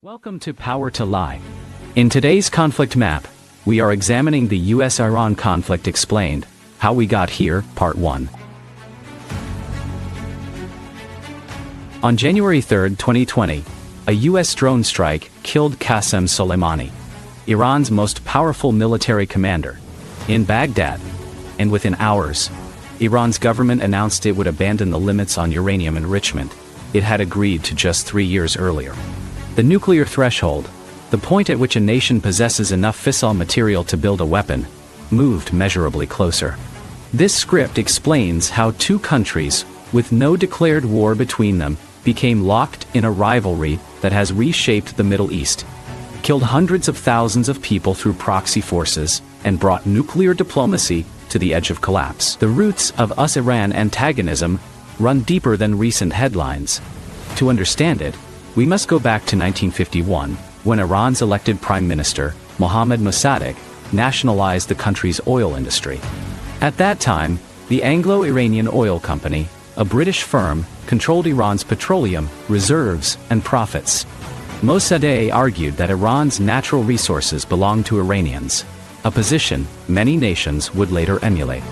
Welcome to Power to Lie. In today's conflict map, we are examining the US-Iran conflict explained, How We Got Here, Part 1. On January 3, 2020, a US drone strike killed Qassem Soleimani, Iran's most powerful military commander, in Baghdad. And within hours, Iran's government announced it would abandon the limits on uranium enrichment it had agreed to just 3 years earlier. The nuclear threshold, the point at which a nation possesses enough fissile material to build a weapon, moved measurably closer. This script explains how two countries, with no declared war between them, became locked in a rivalry that has reshaped the Middle East, killed hundreds of thousands of people through proxy forces, and brought nuclear diplomacy to the edge of collapse. The roots of US-Iran antagonism run deeper than recent headlines. To understand it, we must go back to 1951, when Iran's elected Prime Minister, Mohammad Mossadegh, nationalized the country's oil industry. At that time, the Anglo-Iranian Oil Company, a British firm, controlled Iran's petroleum, reserves, and profits. Mossadegh argued that Iran's natural resources belonged to Iranians, a position many nations would later emulate.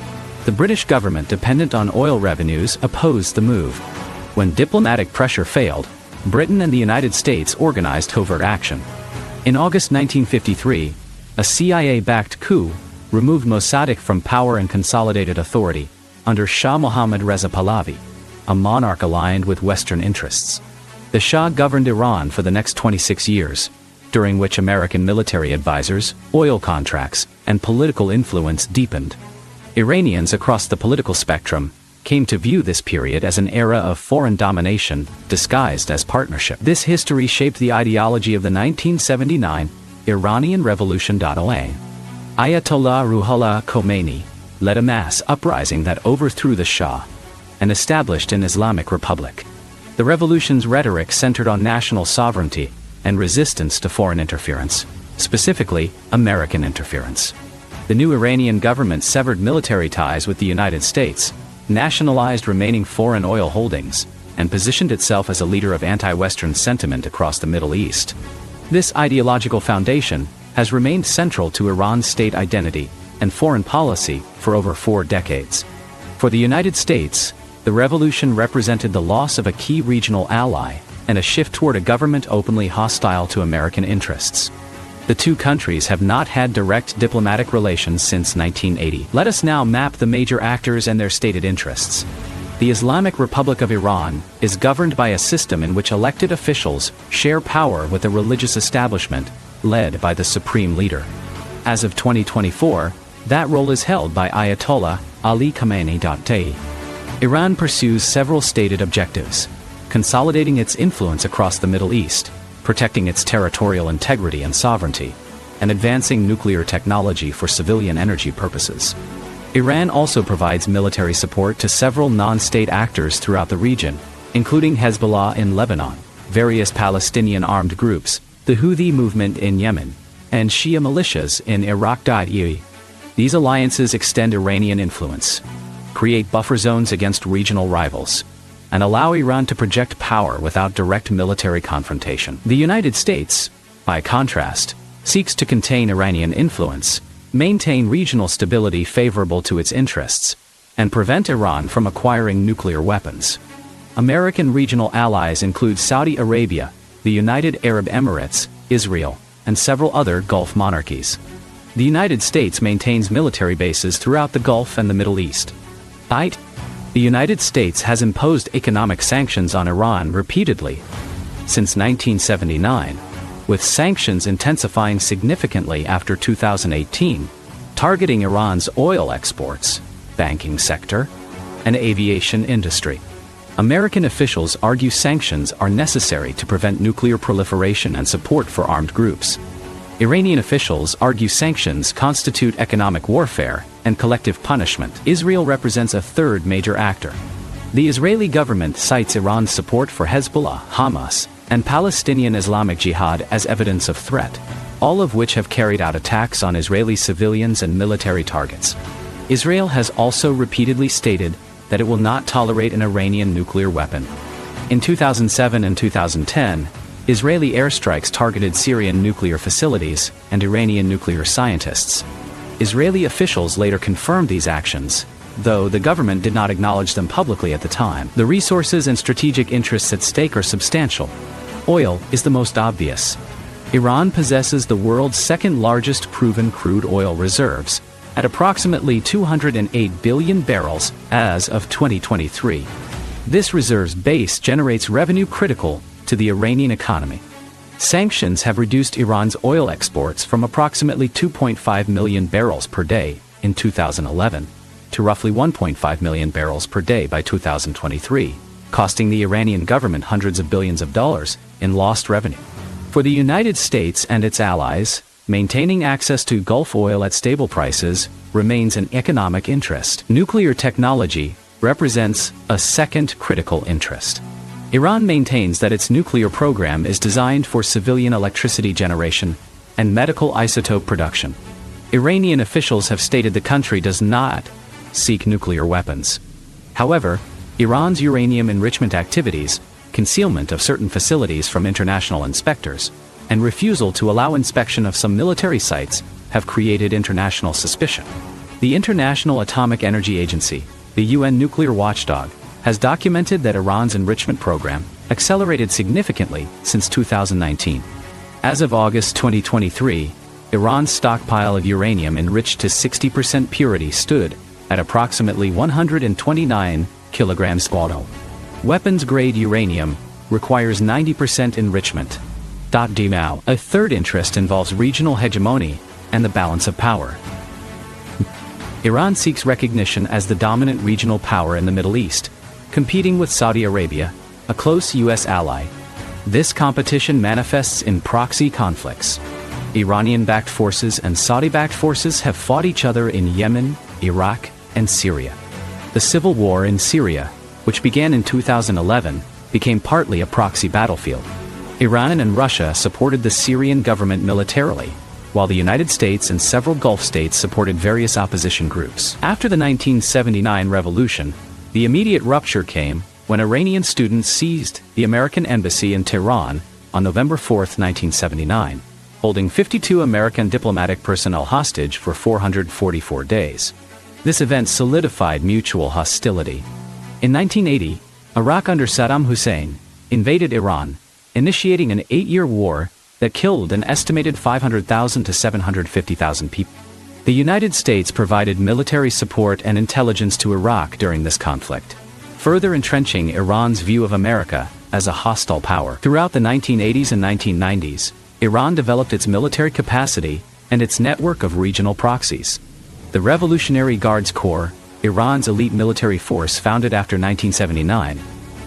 The British government, dependent on oil revenues, opposed the move. When diplomatic pressure failed, Britain and the United States organized covert action. In August 1953, a CIA-backed coup removed Mossadegh from power and consolidated authority under Shah Mohammad Reza Pahlavi, a monarch aligned with Western interests. The Shah governed Iran for the next 26 years, during which American military advisors, oil contracts, and political influence deepened. Iranians across the political spectrum came to view this period as an era of foreign domination disguised as partnership. This history shaped the ideology of the 1979 Iranian Revolution. Ayatollah Ruhollah Khomeini led a mass uprising that overthrew the Shah and established an Islamic Republic. The revolution's rhetoric centered on national sovereignty and resistance to foreign interference, specifically American interference. The new Iranian government severed military ties with the United States, nationalized remaining foreign oil holdings, and positioned itself as a leader of anti-Western sentiment across the Middle East. This ideological foundation has remained central to Iran's state identity and foreign policy for over 4 decades. For the United States, the revolution represented the loss of a key regional ally and a shift toward a government openly hostile to American interests. The two countries have not had direct diplomatic relations since 1980. Let us now map the major actors and their stated interests. The Islamic Republic of Iran is governed by a system in which elected officials share power with a religious establishment, led by the supreme leader. As of 2024, that role is held by Ayatollah Ali Khamenei. Iran pursues several stated objectives: consolidating its influence across the Middle East, protecting its territorial integrity and sovereignty, and advancing nuclear technology for civilian energy purposes. Iran also provides military support to several non-state actors throughout the region, including Hezbollah in Lebanon, various Palestinian armed groups, the Houthi movement in Yemen, and Shia militias in Iraq. These alliances extend Iranian influence, create buffer zones against regional rivals, and allow Iran to project power without direct military confrontation. The United States, by contrast, seeks to contain Iranian influence, maintain regional stability favorable to its interests, and prevent Iran from acquiring nuclear weapons. American regional allies include Saudi Arabia, the United Arab Emirates, Israel, and several other Gulf monarchies. The United States maintains military bases throughout the Gulf and the Middle East. The United States has imposed economic sanctions on Iran repeatedly since 1979, with sanctions intensifying significantly after 2018, targeting Iran's oil exports, banking sector, and aviation industry. American officials argue sanctions are necessary to prevent nuclear proliferation and support for armed groups. Iranian officials argue sanctions constitute economic warfare and collective punishment. Israel represents a third major actor. The Israeli government cites Iran's support for Hezbollah, Hamas, and Palestinian Islamic Jihad as evidence of threat, all of which have carried out attacks on Israeli civilians and military targets. Israel has also repeatedly stated that it will not tolerate an Iranian nuclear weapon. In 2007 and 2010, Israeli airstrikes targeted Syrian nuclear facilities and Iranian nuclear scientists. Israeli officials later confirmed these actions, though the government did not acknowledge them publicly at the time. The resources and strategic interests at stake are substantial. Oil is the most obvious. Iran possesses the world's second-largest proven crude oil reserves, at approximately 208 billion barrels as of 2023. This reserves base generates revenue critical to the Iranian economy. Sanctions have reduced Iran's oil exports from approximately 2.5 million barrels per day in 2011 to roughly 1.5 million barrels per day by 2023, costing the Iranian government hundreds of billions of dollars in lost revenue. For the United States and its allies, maintaining access to Gulf oil at stable prices remains an economic interest. Nuclear technology represents a second critical interest. Iran maintains that its nuclear program is designed for civilian electricity generation and medical isotope production. Iranian officials have stated the country does not seek nuclear weapons. However, Iran's uranium enrichment activities, concealment of certain facilities from international inspectors, and refusal to allow inspection of some military sites have created international suspicion. The International Atomic Energy Agency, the UN nuclear watchdog, has documented that Iran's enrichment program accelerated significantly since 2019. As of August 2023, Iran's stockpile of uranium enriched to 60% purity stood at approximately 129 kilograms auto. Weapons-grade uranium requires 90% enrichment. A third interest involves regional hegemony and the balance of power. Iran seeks recognition as the dominant regional power in the Middle East, competing with Saudi Arabia, a close U.S. ally. This competition manifests in proxy conflicts. Iranian-backed forces and Saudi-backed forces have fought each other in Yemen, Iraq, and Syria. The civil war in Syria, which began in 2011, became partly a proxy battlefield. Iran and Russia supported the Syrian government militarily, while the United States and several Gulf states supported various opposition groups. After the 1979 revolution, the immediate rupture came when Iranian students seized the American embassy in Tehran on November 4, 1979, holding 52 American diplomatic personnel hostage for 444 days. This event solidified mutual hostility. In 1980, Iraq under Saddam Hussein invaded Iran, initiating an 8-year war that killed an estimated 500,000 to 750,000 people. The United States provided military support and intelligence to Iraq during this conflict, further entrenching Iran's view of America as a hostile power. Throughout the 1980s and 1990s, Iran developed its military capacity and its network of regional proxies. The Revolutionary Guards Corps, Iran's elite military force founded after 1979,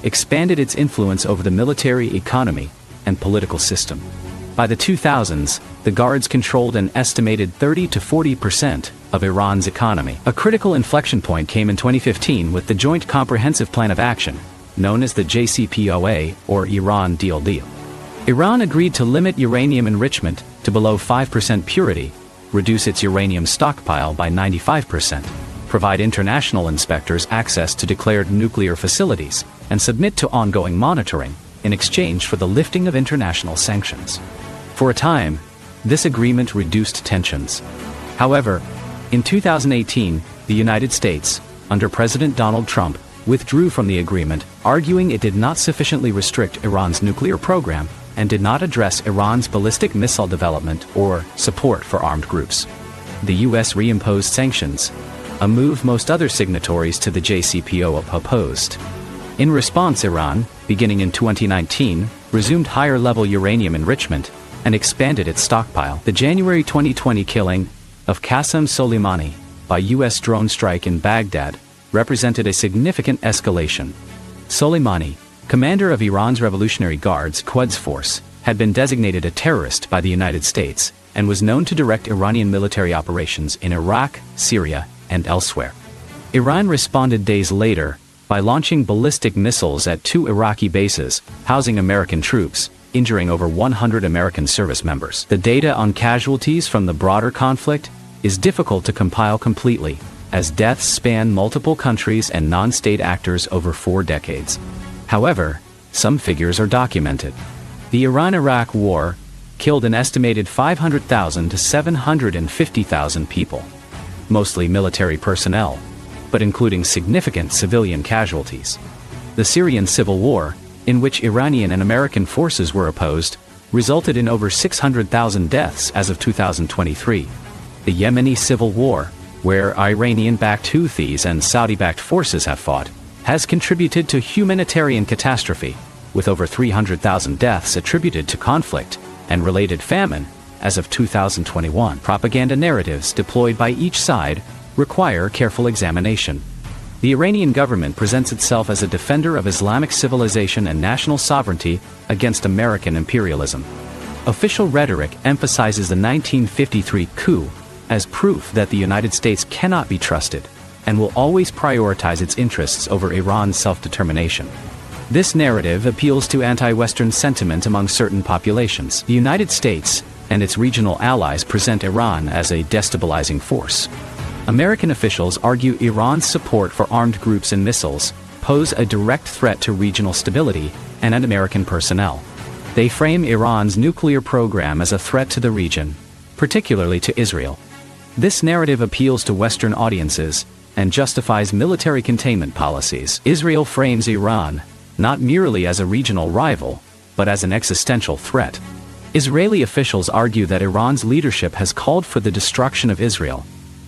expanded its influence over the military economy and political system. By the 2000s, the Guards controlled an estimated 30 to 40% of Iran's economy. A critical inflection point came in 2015 with the Joint Comprehensive Plan of Action, known as the JCPOA or Iran Deal. Iran agreed to limit uranium enrichment to below 5% purity, reduce its uranium stockpile by 95%, provide international inspectors access to declared nuclear facilities, and submit to ongoing monitoring in exchange for the lifting of international sanctions. For a time, this agreement reduced tensions. However, in 2018, the United States, under President Donald Trump, withdrew from the agreement, arguing it did not sufficiently restrict Iran's nuclear program and did not address Iran's ballistic missile development or support for armed groups. The U.S. reimposed sanctions, a move most other signatories to the JCPOA opposed. In response, Iran, beginning in 2019, resumed higher-level uranium enrichment and expanded its stockpile. The January 2020 killing of Qassem Soleimani by U.S. drone strike in Baghdad represented a significant escalation. Soleimani, commander of Iran's Revolutionary Guards Quds Force, had been designated a terrorist by the United States and was known to direct Iranian military operations in Iraq, Syria, and elsewhere. Iran responded days later by launching ballistic missiles at 2 Iraqi bases housing American troops, injuring over 100 American service members. The data on casualties from the broader conflict is difficult to compile completely, as deaths span multiple countries and non-state actors over 4 decades. However, some figures are documented. The Iran-Iraq War killed an estimated 500,000 to 750,000 people, mostly military personnel, but including significant civilian casualties. The Syrian Civil War, in which Iranian and American forces were opposed, resulted in over 600,000 deaths as of 2023. The Yemeni Civil War, where Iranian-backed Houthis and Saudi-backed forces have fought, has contributed to humanitarian catastrophe, with over 300,000 deaths attributed to conflict and related famine as of 2021. Propaganda narratives deployed by each side require careful examination. The Iranian government presents itself as a defender of Islamic civilization and national sovereignty against American imperialism. Official rhetoric emphasizes the 1953 coup as proof that the United States cannot be trusted and will always prioritize its interests over Iran's self-determination. This narrative appeals to anti-Western sentiment among certain populations. The United States and its regional allies present Iran as a destabilizing force. American officials argue Iran's support for armed groups and missiles pose a direct threat to regional stability and American personnel. They frame Iran's nuclear program as a threat to the region, particularly to Israel. This narrative appeals to Western audiences and justifies military containment policies. Israel frames Iran not merely as a regional rival, but as an existential threat. Israeli officials argue that Iran's leadership has called for the destruction of Israel,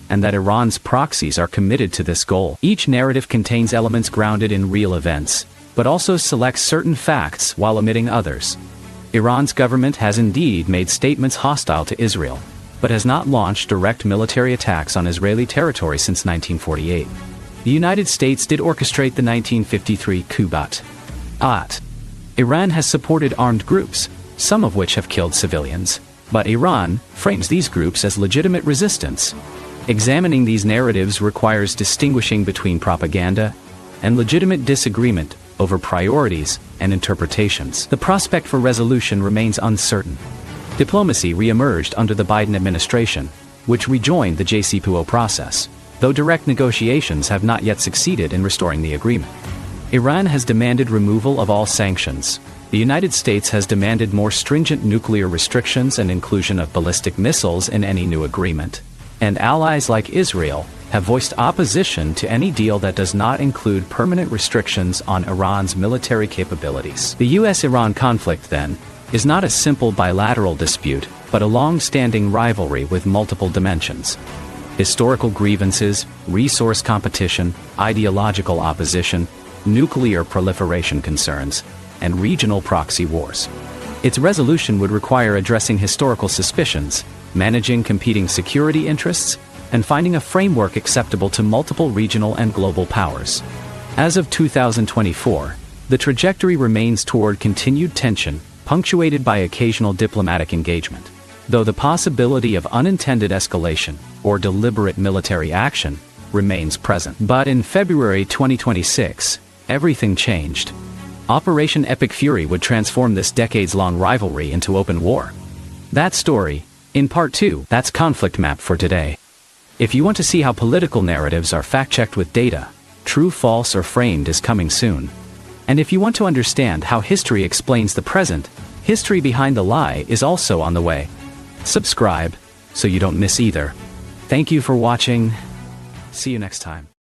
and that Iran's proxies are committed to this goal. Each narrative contains elements grounded in real events, but also selects certain facts while omitting others. Iran's government has indeed made statements hostile to Israel, but has not launched direct military attacks on Israeli territory since 1948. The United States did orchestrate the 1953 coup. Iran has supported armed groups, some of which have killed civilians, but Iran frames these groups as legitimate resistance. Examining these narratives requires distinguishing between propaganda and legitimate disagreement over priorities and interpretations. The prospect for resolution remains uncertain. Diplomacy re-emerged under the Biden administration, which rejoined the JCPOA process, though direct negotiations have not yet succeeded in restoring the agreement. Iran has demanded removal of all sanctions. The United States has demanded more stringent nuclear restrictions and inclusion of ballistic missiles in any new agreement. And allies like Israel have voiced opposition to any deal that does not include permanent restrictions on Iran's military capabilities. The US-Iran conflict, then, is not a simple bilateral dispute, but a long-standing rivalry with multiple dimensions. Historical grievances, resource competition, ideological opposition, nuclear proliferation concerns, and regional proxy wars. Its resolution would require addressing historical suspicions, managing competing security interests, and finding a framework acceptable to multiple regional and global powers. As of 2024, the trajectory remains toward continued tension, punctuated by occasional diplomatic engagement, though the possibility of unintended escalation or deliberate military action remains present. But in February 2026, everything changed. Operation Epic Fury would transform this decades-long rivalry into open war. That story, in Part 2, that's Conflict Map for today. If you want to see how political narratives are fact-checked with data, true, false, or framed is coming soon. And if you want to understand how history explains the present, history behind the lie is also on the way. Subscribe, so you don't miss either. Thank you for watching. See you next time.